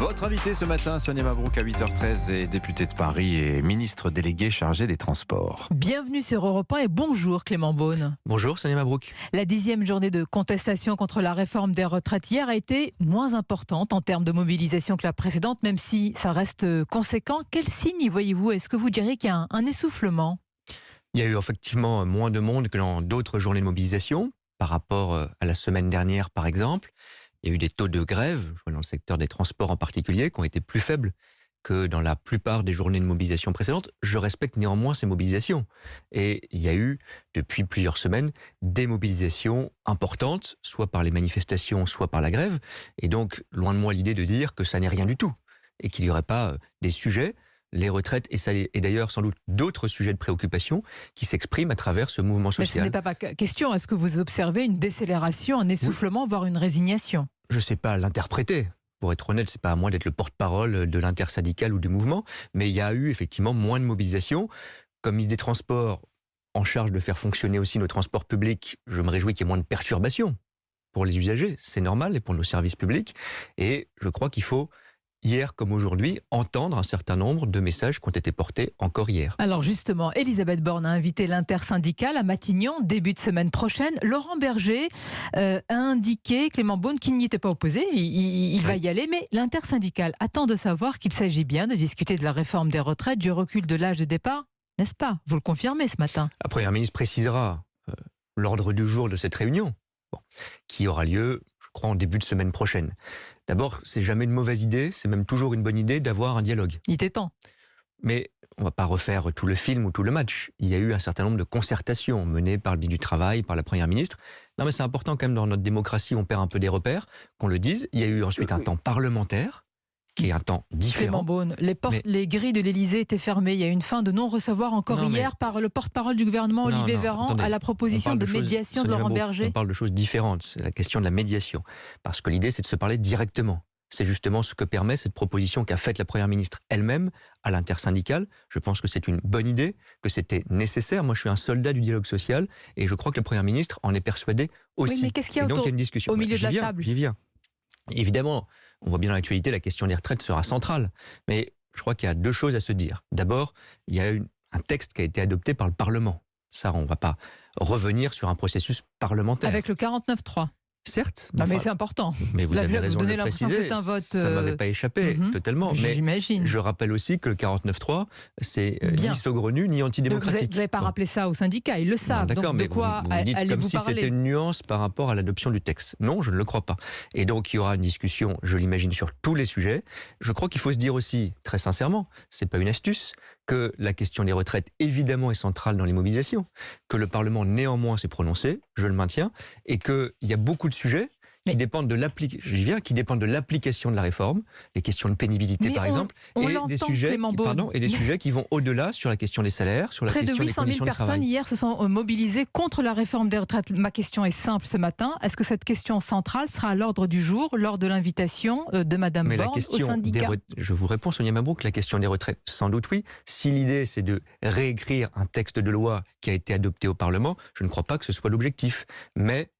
Votre invité ce matin, Sonia Mabrouk à 8h13, est députée de Paris et ministre déléguée chargée des Transports. Bienvenue sur Europe 1 et bonjour Clément Beaune. Bonjour Sonia Mabrouk. La 10e journée de contestation contre la réforme des retraites hier a été moins importante en termes de mobilisation que la précédente, même si ça reste conséquent. Quel signe y voyez-vous? Est-ce que vous diriez qu'il y a un essoufflement? Il y a eu effectivement moins de monde que dans d'autres journées de mobilisation, par rapport à la semaine dernière par exemple. Il y a eu des taux de grève, dans le secteur des transports en particulier, qui ont été plus faibles que dans la plupart des journées de mobilisation précédentes. Je respecte néanmoins ces mobilisations. Et il y a eu, depuis plusieurs semaines, des mobilisations importantes, soit par les manifestations, soit par la grève. Et donc, loin de moi l'idée de dire que ça n'est rien du tout. Et qu'il n'y aurait pas des sujets, les retraites, et d'ailleurs sans doute d'autres sujets de préoccupation qui s'expriment à travers ce mouvement social. Mais ce n'est pas question. Est-ce que vous observez une décélération, un essoufflement, voire une résignation? Je ne sais pas l'interpréter. Pour être honnête, ce n'est pas à moi d'être le porte-parole de l'intersyndicale ou du mouvement, mais il y a eu effectivement moins de mobilisation. Comme ministre des Transports, en charge de faire fonctionner aussi nos transports publics, je me réjouis qu'il y ait moins de perturbations pour les usagers. C'est normal, et pour nos services publics. Et je crois qu'il faut, hier comme aujourd'hui, entendre un certain nombre de messages qui ont été portés encore hier. Alors justement, Elisabeth Borne a invité l'intersyndicale à Matignon, début de semaine prochaine. Laurent Berger a indiqué, Clément Beaune, qu'il n'y était pas opposé, il va y aller, mais l'intersyndicale attend de savoir qu'il s'agit bien de discuter de la réforme des retraites, du recul de l'âge de départ, n'est-ce pas? Vous le confirmez ce matin? La Première ministre précisera l'ordre du jour de cette réunion, qui aura lieu, je crois, en début de semaine prochaine. D'abord, c'est jamais une mauvaise idée, c'est même toujours une bonne idée d'avoir un dialogue. Il était temps. Mais on ne va pas refaire tout le film ou tout le match. Il y a eu un certain nombre de concertations menées par le biais du travail, par la Première ministre. Non mais c'est important quand même dans notre démocratie, on perd un peu des repères, qu'on le dise. Il y a eu ensuite un temps parlementaire, qui est un temps différent. Clément Beaune, les grilles de l'Élysée étaient fermées. Il y a eu une fin de non-recevoir encore hier par le porte-parole du gouvernement, Olivier Véran, attendez, à la proposition de médiation de Laurent Berger. On parle de choses différentes, c'est la question de la médiation. Parce que l'idée, c'est de se parler directement. C'est justement ce que permet cette proposition qu'a faite la Première ministre elle-même à l'intersyndicale. Je pense que c'est une bonne idée, que c'était nécessaire. Moi, je suis un soldat du dialogue social et je crois que la Première ministre en est persuadée aussi. Oui, mais qu'est-ce qu'il y a et donc, il y a une discussion. au milieu de la table? J'y viens. Évidemment, on voit bien dans l'actualité, la question des retraites sera centrale. Mais je crois qu'il y a deux choses à se dire. D'abord, il y a un texte qui a été adopté par le Parlement. Ça, on ne va pas revenir sur un processus parlementaire. Avec le 49.3. Certes. Non, mais c'est important. Mais vous avez raison de le l'impression que préciser. c'est un vote. Ça ne m'avait pas échappé totalement. Mais j'imagine. je rappelle aussi que le 49.3, c'est ni saugrenu ni antidémocratique. Vous n'avez pas rappelé ça aux syndicats, ils le savent. D'accord, donc, mais de quoi vous dites comme si parler? c'était une nuance par rapport à l'adoption du texte. Non, je ne le crois pas. Et donc il y aura une discussion, je l'imagine, sur tous les sujets. Je crois qu'il faut se dire aussi, très sincèrement, c'est pas une astuce, que la question des retraites, évidemment, est centrale dans les mobilisations, que le Parlement, néanmoins, s'est prononcé, je le maintiens, et qu'il y a beaucoup de sujets qui dépendent de l'application de la réforme, les questions de pénibilité par exemple, et des sujets qui vont au-delà sur la question des salaires, sur la question des conditions de travail. Près de 800 000 personnes hier se sont mobilisées contre la réforme des retraites. Ma question est simple ce matin. Est-ce que cette question centrale sera à l'ordre du jour lors de l'invitation de Madame Borne au syndicat? Je vous réponds, Sonia Mabrouk, la question des retraites, sans doute oui. Si l'idée c'est de réécrire un texte de loi qui a été adopté au Parlement, je ne crois pas que ce soit l'objectif. Mais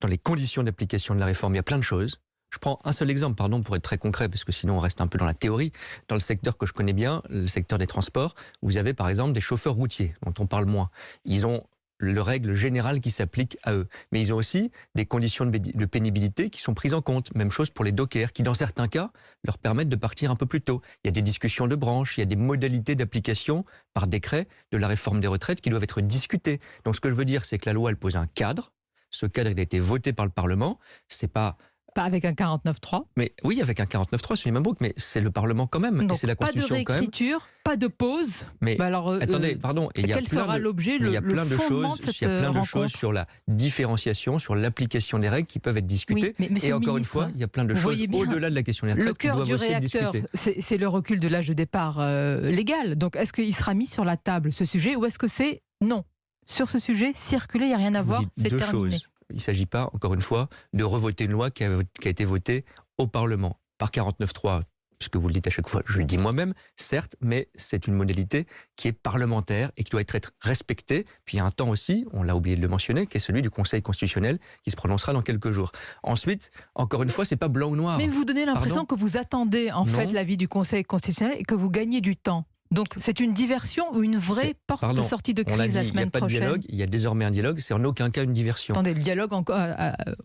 dans les conditions d'application de la réforme, il y a plein de choses. Je prends un seul exemple, pour être très concret, parce que sinon on reste un peu dans la théorie. Dans le secteur que je connais bien, le secteur des transports, vous avez par exemple des chauffeurs routiers, dont on parle moins. Ils ont les règles générales qui s'appliquent à eux. Mais ils ont aussi des conditions de pénibilité qui sont prises en compte. Même chose pour les dockers, qui dans certains cas leur permettent de partir un peu plus tôt. Il y a des discussions de branches, il y a des modalités d'application par décret de la réforme des retraites qui doivent être discutées. Donc ce que je veux dire, c'est que la loi, elle pose un cadre. Ce cadre, il a été voté par le Parlement. C'est pas avec un 49.3. Mais oui, avec un 49.3, Sonia Mabrouk, mais c'est le Parlement quand même. Donc, et c'est la Constitution quand même. Pas de réécriture, pas de pause. Mais alors, attendez, pardon. Quel sera l'objet, il y a plein de choses. Il y a plein de choses sur la différenciation, sur l'application des règles qui peuvent être discutées. Oui, mais et encore une fois, il y a plein de choses au-delà de la question des retraites qui doivent aussi être discutées. C'est le recul de l'âge de départ légal. Donc, est-ce qu'il sera mis sur la table, ce sujet, ou est-ce que c'est non? Sur ce sujet, circuler, il n'y a rien à voir, c'est terminé. Il ne s'agit pas, encore une fois, de revoter une loi qui a été votée au Parlement. Par 49.3, puisque vous le dites à chaque fois, je le dis moi-même, certes, mais c'est une modalité qui est parlementaire et qui doit être respectée. Puis il y a un temps aussi, on l'a oublié de le mentionner, qui est celui du Conseil constitutionnel qui se prononcera dans quelques jours. Ensuite, encore une fois, c'est pas blanc ou noir. Mais vous donnez l'impression que vous attendez en fait l'avis du Conseil constitutionnel et que vous gagnez du temps. Donc c'est une diversion ou une vraie porte de sortie de crise la semaine prochaine? Il n'y a pas de dialogue, il y a désormais un dialogue, c'est en aucun cas une diversion. Attendez, le dialogue,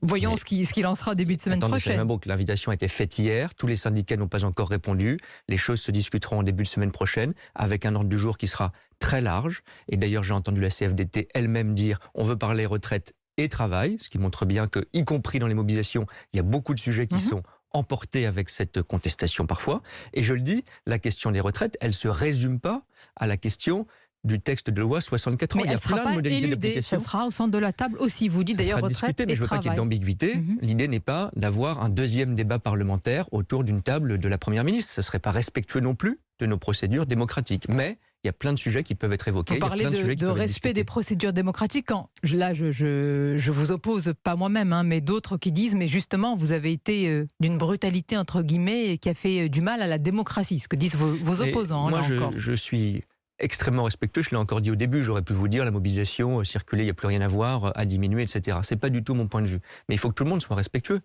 voyons ce qu'il en sera au début de semaine prochaine. L'invitation a été faite hier, tous les syndicats n'ont pas encore répondu, les choses se discuteront en début de semaine prochaine, avec un ordre du jour qui sera très large. Et d'ailleurs, j'ai entendu la CFDT elle-même dire on veut parler retraite et travail, ce qui montre bien que, y compris dans les mobilisations, il y a beaucoup de sujets qui sont emporté avec cette contestation parfois. Et je le dis, la question des retraites, elle ne se résume pas à la question du texte de loi 64 ans. Mais il y a plein de modalités d'application. Ça sera au centre de la table aussi. Vous dites d'ailleurs retraite et mais je ne veux pas qu'il y ait d'ambiguïté. L'idée n'est pas d'avoir un deuxième débat parlementaire autour d'une table de la Première ministre. Ce ne serait pas respectueux non plus de nos procédures démocratiques. Mais il y a plein de sujets qui peuvent être évoqués. Vous parlez de respect des procédures démocratiques. Là, je vous oppose, pas moi-même, mais d'autres qui disent, mais justement, vous avez été d'une brutalité, entre guillemets, qui a fait du mal à la démocratie, ce que disent vos opposants. Moi, je suis extrêmement respectueux, je l'ai encore dit au début, j'aurais pu vous dire la mobilisation, circuler, il n'y a plus rien à voir, a diminué, etc. Ce n'est pas du tout mon point de vue. Mais il faut que tout le monde soit respectueux.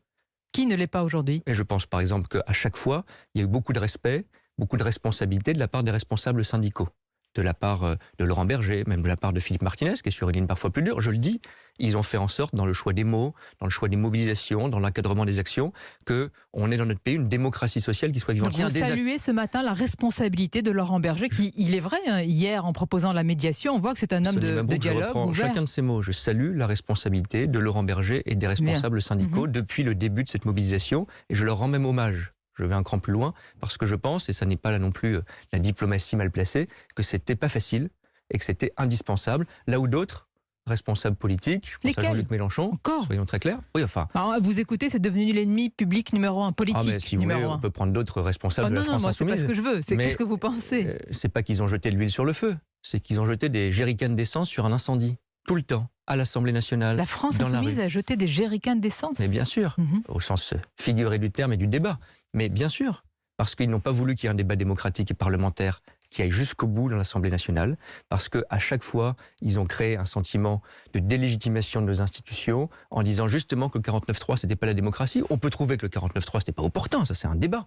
Qui ne l'est pas aujourd'hui? Et je pense par exemple qu'à chaque fois, il y a eu beaucoup de respect, beaucoup de responsabilité de la part des responsables syndicaux, de la part de Laurent Berger, même de la part de Philippe Martinez, qui est sur une ligne parfois plus dure. Je le dis, ils ont fait en sorte, dans le choix des mots, dans le choix des mobilisations, dans l'encadrement des actions, qu'on ait dans notre pays une démocratie sociale qui soit vivante. Donc vous saluez ce matin la responsabilité de Laurent Berger, qui, il est vrai, hier, en proposant la médiation, on voit que c'est un homme de dialogue je ouvert. Chacun de ces mots. Je salue la responsabilité de Laurent Berger et des responsables syndicaux depuis le début de cette mobilisation, et je leur rends même hommage. Je vais un cran plus loin, parce que je pense, et ça n'est pas là non plus la diplomatie mal placée, que c'était pas facile et que c'était indispensable. Là où d'autres responsables politiques, Jean-Luc Mélenchon, soyons très clairs. Oui, enfin. Alors, vous écoutez, c'est devenu l'ennemi public numéro 1, politique mais si numéro 1. On peut prendre d'autres responsables de la France insoumise. Non, c'est pas ce que je veux. C'est qu'est-ce que vous pensez? C'est pas qu'ils ont jeté de l'huile sur le feu, c'est qu'ils ont jeté des jerrycans d'essence sur un incendie, tout le temps. À l'Assemblée nationale. La France insoumise a jeté des jerrycans d'essence. Mais bien sûr, au sens figuré du terme et du débat. Mais bien sûr, parce qu'ils n'ont pas voulu qu'il y ait un débat démocratique et parlementaire qui aille jusqu'au bout dans l'Assemblée nationale, parce qu'à chaque fois, ils ont créé un sentiment de délégitimation de nos institutions en disant justement que le 49.3, c'était pas la démocratie. On peut trouver que le 49.3, c'était pas opportun, ça c'est un débat.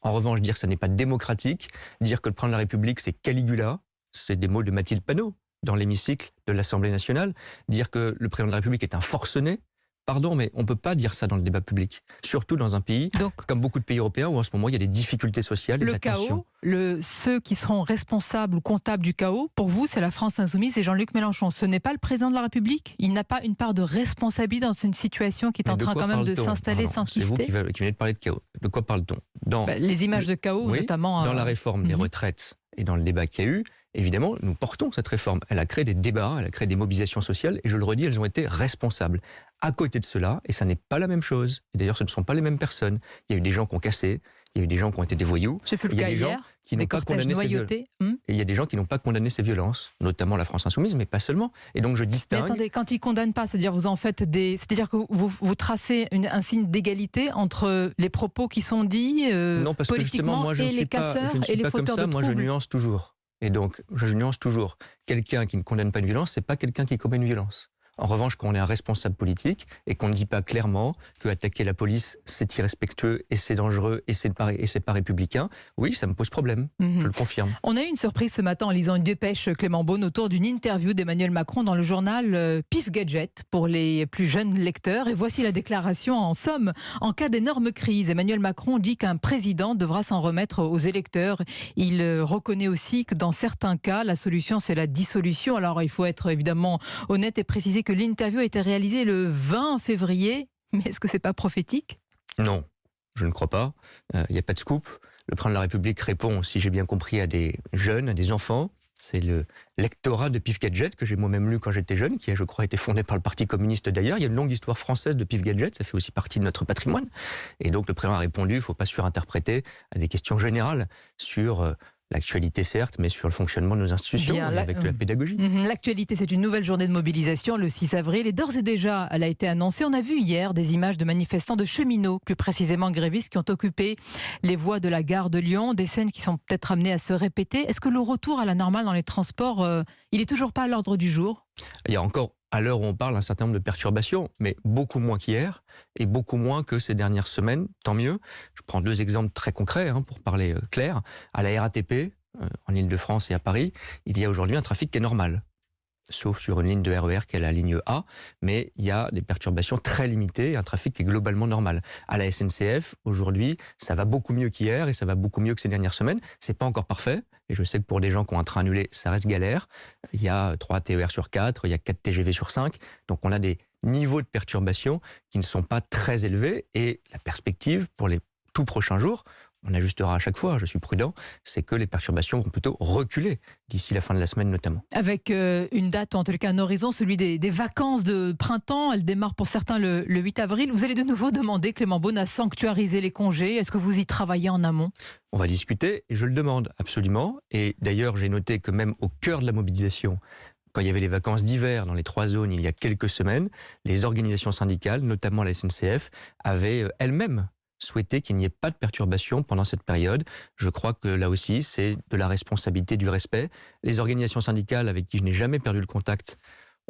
En revanche, dire que ça n'est pas démocratique, dire que le président de la République, c'est Caligula, c'est des mots de Mathilde Panot dans l'hémicycle de l'Assemblée nationale, dire que le président de la République est un forcené. Pardon, mais on ne peut pas dire ça dans le débat public. Surtout dans un pays, comme beaucoup de pays européens, où en ce moment il y a des difficultés sociales et de la tension. Ceux qui seront responsables ou comptables du chaos, pour vous, c'est la France insoumise et Jean-Luc Mélenchon. Ce n'est pas le président de la République? Il n'a pas une part de responsabilité dans une situation qui est en train quand même de s'installer, s'enquister? C'est vous qui venez de parler de chaos. De quoi parle-t-on? Les images de chaos, notamment... Dans la réforme des retraites et dans le débat qu'il y a eu, évidemment, nous portons cette réforme. Elle a créé des débats, elle a créé des mobilisations sociales, et je le redis, elles ont été responsables. À côté de cela, et ça n'est pas la même chose, et d'ailleurs ce ne sont pas les mêmes personnes, il y a eu des gens qui ont cassé, il y a eu des gens qui ont été des voyous, il y a des gens qui n'ont pas condamné ces violences. Et il y a des gens qui n'ont pas condamné ces violences, notamment la France insoumise, mais pas seulement. Et donc je distingue... Mais attendez, quand ils ne condamnent pas, c'est-à-dire vous en faites c'est-à-dire que vous tracez un signe d'égalité entre les propos qui sont dits non, parce que justement, moi, je et les casseurs et les fauteurs de troubles? Moi je nuance toujours. Et donc, je nuance toujours. Quelqu'un qui ne condamne pas une violence, c'est pas quelqu'un qui commet une violence. En revanche, quand on est un responsable politique et qu'on ne dit pas clairement qu'attaquer la police, c'est irrespectueux et c'est dangereux et c'est pas républicain, oui, ça me pose problème, je le confirme. On a eu une surprise ce matin en lisant une dépêche, Clément Beaune, autour d'une interview d'Emmanuel Macron dans le journal Pif Gadget pour les plus jeunes lecteurs. Et voici la déclaration en somme. En cas d'énorme crise, Emmanuel Macron dit qu'un président devra s'en remettre aux électeurs. Il reconnaît aussi que dans certains cas, la solution, c'est la dissolution. Alors, il faut être évidemment honnête et préciser que l'interview a été réalisée le 20 février. Mais est-ce que c'est pas prophétique? Non, je ne crois pas. Il n'y a pas de scoop. Le président de la République répond, si j'ai bien compris, à des jeunes, à des enfants. C'est le lectorat de Pif Gadget que j'ai moi-même lu quand j'étais jeune, qui a, je crois, été fondé par le Parti communiste d'ailleurs. Il y a une longue histoire française de Pif Gadget, ça fait aussi partie de notre patrimoine. Et donc le président a répondu, il ne faut pas surinterpréter à des questions générales sur l'actualité certes, mais sur le fonctionnement de nos institutions, Bien, avec de la pédagogie. L'actualité, c'est une nouvelle journée de mobilisation le 6 avril et d'ores et déjà, elle a été annoncée. On a vu hier des images de manifestants, de cheminots, plus précisément grévistes, qui ont occupé les voies de la gare de Lyon, des scènes qui sont peut-être amenées à se répéter. Est-ce que le retour à la normale dans les transports, il est toujours pas à l'ordre du jour? Il y a encore, à l'heure où on parle, un certain nombre de perturbations, mais beaucoup moins qu'hier et beaucoup moins que ces dernières semaines, tant mieux. Je prends 2 exemples très concrets pour parler clair. À la RATP, en Ile-de-France et à Paris, il y a aujourd'hui un trafic qui est normal, sauf sur une ligne de RER qui est la ligne A, mais il y a des perturbations très limitées, un trafic qui est globalement normal. À la SNCF, aujourd'hui, ça va beaucoup mieux qu'hier et ça va beaucoup mieux que ces dernières semaines. C'est pas encore parfait, et je sais que pour des gens qui ont un train annulé, ça reste galère. Il y a 3 TER sur 4, il y a 4 TGV sur 5, donc on a des niveaux de perturbation qui ne sont pas très élevés, et la perspective pour les tout prochains jours, on ajustera à chaque fois, je suis prudent, c'est que les perturbations vont plutôt reculer d'ici la fin de la semaine notamment. Avec une date, ou en tout cas un horizon, celui des vacances de printemps. Elle démarre pour certains le 8 avril. Vous allez de nouveau demander, Clément Beaune, à sanctuariser les congés. Est-ce que vous y travaillez en amont? On va discuter, et je le demande absolument. Et d'ailleurs, j'ai noté que même au cœur de la mobilisation, quand il y avait les vacances d'hiver dans les 3 zones il y a quelques semaines, les organisations syndicales, notamment la SNCF, avaient elles-mêmes souhaiter qu'il n'y ait pas de perturbation pendant cette période. Je crois que là aussi, c'est de la responsabilité, du respect. Les organisations syndicales avec qui je n'ai jamais perdu le contact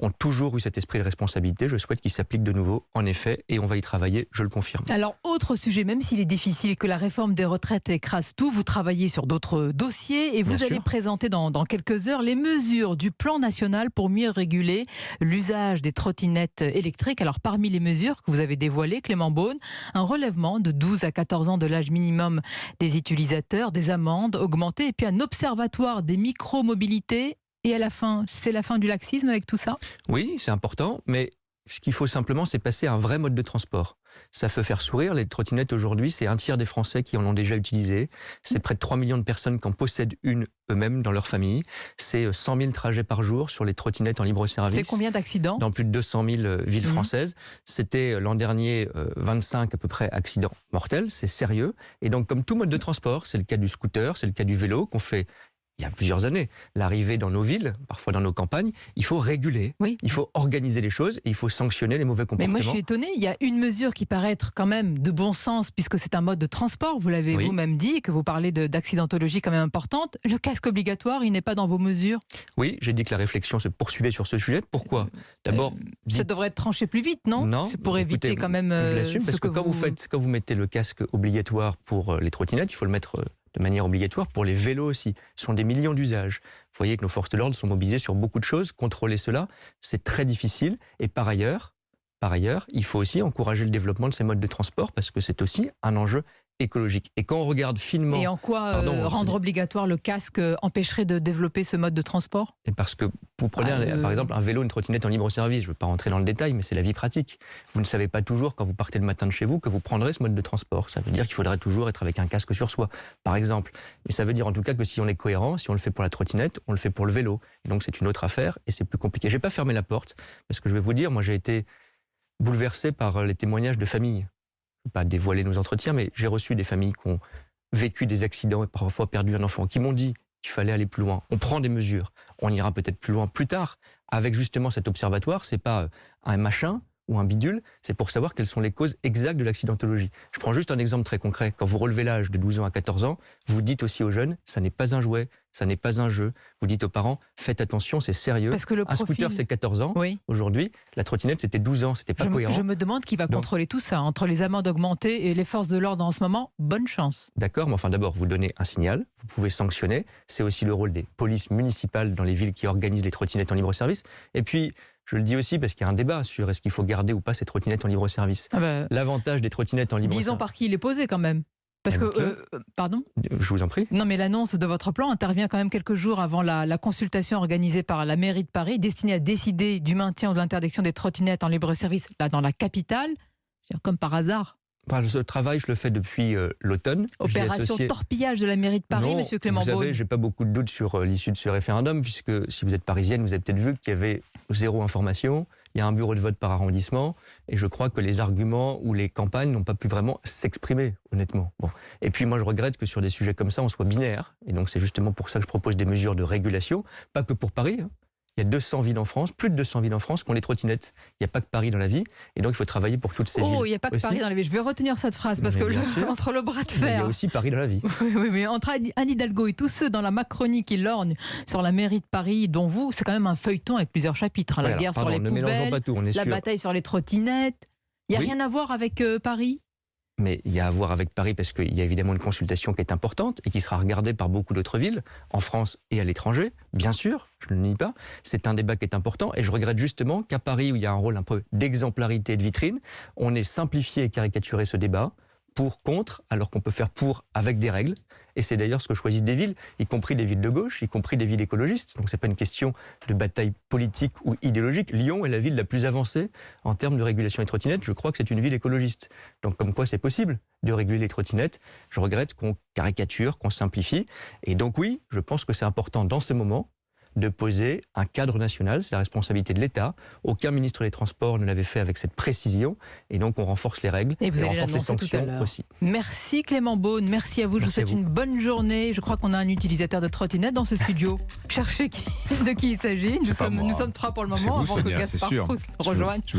ont toujours eu cet esprit de responsabilité. Je souhaite qu'il s'applique de nouveau, en effet, et on va y travailler, je le confirme. Alors, autre sujet, même s'il est difficile, que la réforme des retraites écrase tout, vous travaillez sur d'autres dossiers et vous allez présenter dans quelques heures les mesures du plan national pour mieux réguler l'usage des trottinettes électriques. Alors, parmi les mesures que vous avez dévoilées, Clément Beaune, un relèvement de 12 à 14 ans de l'âge minimum des utilisateurs, des amendes augmentées, et puis un observatoire des micro-mobilités. Et à la fin, c'est la fin du laxisme avec tout ça? Oui, c'est important, mais ce qu'il faut simplement, c'est passer à un vrai mode de transport. Ça peut faire sourire, les trottinettes aujourd'hui, c'est 1/3 des Français qui en ont déjà utilisé. C'est près de 3 millions de personnes qui en possèdent une eux-mêmes dans leur famille. C'est 100 000 trajets par jour sur les trottinettes en libre service. C'est combien d'accidents? Dans plus de 200 000 villes françaises. C'était l'an dernier 25 à peu près accidents mortels, c'est sérieux. Et donc comme tout mode de transport, c'est le cas du scooter, c'est le cas du vélo qu'on fait il y a plusieurs années, l'arrivée dans nos villes, parfois dans nos campagnes, il faut réguler, il faut organiser les choses et il faut sanctionner les mauvais comportements. Mais moi je suis étonnée, il y a une mesure qui paraît être quand même de bon sens puisque c'est un mode de transport, vous l'avez vous-même dit, et que vous parlez d'accidentologie quand même importante. Le casque obligatoire, il n'est pas dans vos mesures? Oui, j'ai dit que la réflexion se poursuivait sur ce sujet. Pourquoi? D'abord, ça devrait être tranché plus vite, non? Non, c'est pour éviter quand même... je l'assume, parce que quand vous mettez le casque obligatoire pour les trottinettes, il faut le mettre de manière obligatoire pour les vélos aussi. Ce sont des millions d'usages. Vous voyez que nos forces de l'ordre sont mobilisées sur beaucoup de choses. Contrôler cela, c'est très difficile. Et par ailleurs, il faut aussi encourager le développement de ces modes de transport parce que c'est aussi un enjeu écologique. Et quand on regarde finement... Et en quoi rendre obligatoire le casque empêcherait de développer ce mode de transport? Et parce que vous prenez par exemple un vélo, une trottinette en libre service, je ne veux pas rentrer dans le détail, mais c'est la vie pratique. Vous ne savez pas toujours quand vous partez le matin de chez vous que vous prendrez ce mode de transport. Ça veut dire qu'il faudrait toujours être avec un casque sur soi, par exemple. Mais ça veut dire en tout cas que si on est cohérent, si on le fait pour la trottinette, on le fait pour le vélo. Et donc c'est une autre affaire et c'est plus compliqué. Je n'ai pas fermé la porte parce que je vais vous dire, moi j'ai été bouleversé par les témoignages de familles. Je ne vais pas dévoiler nos entretiens, mais j'ai reçu des familles qui ont vécu des accidents et parfois perdu un enfant, qui m'ont dit qu'il fallait aller plus loin. On prend des mesures, on ira peut-être plus loin plus tard, avec justement cet observatoire. C'est pas un machin ou un bidule, c'est pour savoir quelles sont les causes exactes de l'accidentologie. Je prends juste un exemple très concret. Quand vous relevez l'âge de 12 ans à 14 ans, vous dites aussi aux jeunes, ça n'est pas un jouet, ça n'est pas un jeu. Vous dites aux parents, faites attention, c'est sérieux. Parce que le profil... Un scooter, c'est 14 ans. Oui. Aujourd'hui, la trottinette, c'était 12 ans, c'était pas cohérent. Je me demande qui va contrôler tout ça, entre les amendes augmentées et les forces de l'ordre en ce moment. Bonne chance. D'accord, mais enfin d'abord, vous donnez un signal, vous pouvez sanctionner. C'est aussi le rôle des polices municipales dans les villes qui organisent les trottinettes en libre service. Et puis, je le dis aussi parce qu'il y a un débat sur est-ce qu'il faut garder ou pas ces trottinettes en libre service. L'avantage des trottinettes en libre service... Disons par qui il est posé quand même. Parce que, pardon? Je vous en prie. Non, mais l'annonce de votre plan intervient quand même quelques jours avant la consultation organisée par la mairie de Paris, destinée à décider du maintien ou de l'interdiction des trottinettes en libre service là dans la capitale. Comme par hasard. Enfin, ce travail, je le fais depuis l'automne. Opération torpillage de la mairie de Paris, monsieur Clément Beaune. Vous savez, j'ai pas beaucoup de doutes sur l'issue de ce référendum, puisque si vous êtes parisienne, vous avez peut-être vu qu'il y avait zéro information, il y a un bureau de vote par arrondissement, et je crois que les arguments ou les campagnes n'ont pas pu vraiment s'exprimer, honnêtement. Bon. Et puis moi, je regrette que sur des sujets comme ça, on soit binaire, et donc c'est justement pour ça que je propose des mesures de régulation, pas que pour Paris, hein. Il y a 200 villes en France, plus de 200 villes en France qui ont les trottinettes. Il n'y a pas que Paris dans la vie, et donc il faut travailler pour toutes ces villes. Oh, il n'y a pas que aussi. Paris dans la vie. Je vais retenir cette phrase, parce Mais que entre le bras de fer... Il y a aussi Paris dans la vie. Oui, mais entre Anne Hidalgo et tous ceux dans la Macronie qui lorgnent sur la mairie de Paris, dont vous, c'est quand même un feuilleton avec plusieurs chapitres. Hein, la guerre sur les poubelles, pas tout, on est la sûr. bataille sur les trottinettes. Il n'y a rien à voir avec Paris ? Mais il y a à voir avec Paris parce qu'il y a évidemment une consultation qui est importante et qui sera regardée par beaucoup d'autres villes, en France et à l'étranger, bien sûr, je ne le nie pas. C'est un débat qui est important et je regrette justement qu'à Paris, où il y a un rôle un peu d'exemplarité et de vitrine, on ait simplifié et caricaturé ce débat pour, contre, alors qu'on peut faire pour avec des règles. Et c'est d'ailleurs ce que choisissent des villes, y compris des villes de gauche, y compris des villes écologistes. Donc ce n'est pas une question de bataille politique ou idéologique. Lyon est la ville la plus avancée en termes de régulation des trottinettes. Je crois que c'est une ville écologiste. Donc comme quoi c'est possible de réguler les trottinettes. Je regrette qu'on caricature, qu'on simplifie. Et donc oui, je pense que c'est important dans ce moment de poser un cadre national, c'est la responsabilité de l'État. Aucun ministre des Transports ne l'avait fait avec cette précision, et donc on renforce les règles, et vous allez on renforce les l'annoncer tout à sanctions l'heure. aussi. Merci Clément Beaune, merci à vous, je vous souhaite une bonne journée. Je crois qu'on a un utilisateur de trottinette dans ce studio. Cherchez de qui il s'agit, nous sommes 3 pour le moment, avant que Gaspard Proust rejoigne.